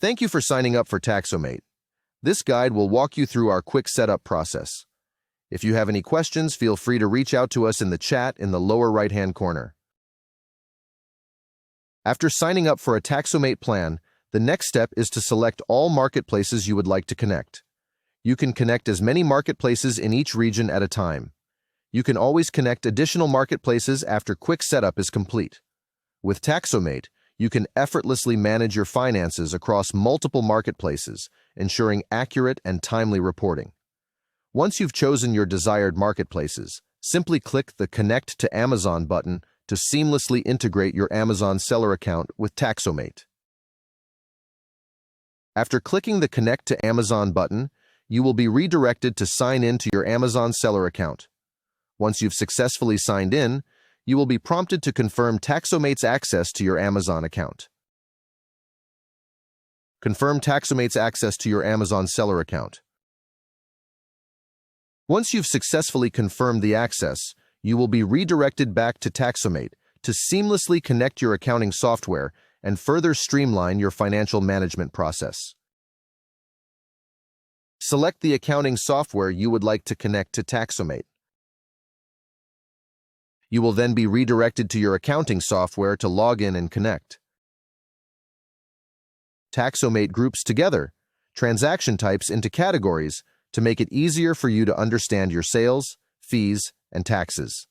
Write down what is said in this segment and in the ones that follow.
Thank you for signing up for Taxomate. This guide will walk you through our quick setup process. If you have any questions, feel free to reach out to us in the chat in the lower right-hand corner. After signing up for a Taxomate plan, the next step is to select all marketplaces you would like to connect. You can connect as many marketplaces in each region at a time. You can always connect additional marketplaces after quick setup is complete. With Taxomate, you can effortlessly manage your finances across multiple marketplaces, ensuring accurate and timely reporting. Once you've chosen your desired marketplaces, simply click the Connect to Amazon button to seamlessly integrate your Amazon seller account with Taxomate. After clicking the Connect to Amazon button, you will be redirected to sign in to your Amazon seller account. Once you've successfully signed in, you will be prompted to confirm Taxomate's access to your Amazon account. Confirm Taxomate's access to your Amazon seller account. Once you've successfully confirmed the access, you will be redirected back to Taxomate to seamlessly connect your accounting software and further streamline your financial management process. Select the accounting software you would like to connect to Taxomate. You will then be redirected to your accounting software to log in and connect. Taxomate groups together transaction types into categories to make it easier for you to understand your sales, fees, and taxes.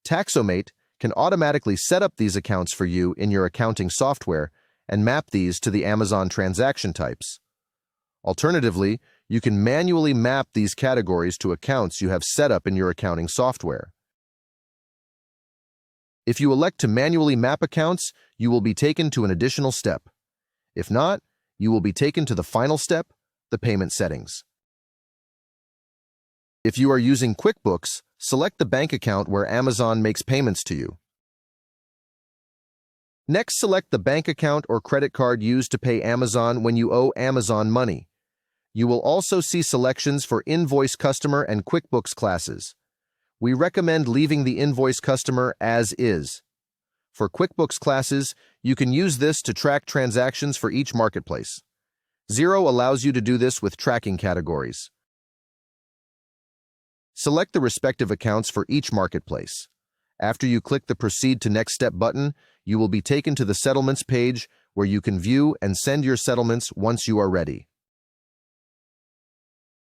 Taxomate can automatically set up these accounts for you in your accounting software and map these to the Amazon transaction types. Alternatively, you can manually map these categories to accounts you have set up in your accounting software. If you elect to manually map accounts, you will be taken to an additional step. If not, you will be taken to the final step, the payment settings. If you are using QuickBooks, select the bank account where Amazon makes payments to you. Next, select the bank account or credit card used to pay Amazon when you owe Amazon money. You will also see selections for Invoice Customer and QuickBooks classes. We recommend leaving the Invoice Customer as is. For QuickBooks classes, you can use this to track transactions for each marketplace. Xero allows you to do this with tracking categories. Select the respective accounts for each marketplace. After you click the Proceed to Next Step button, you will be taken to the Settlements page where you can view and send your settlements once you are ready.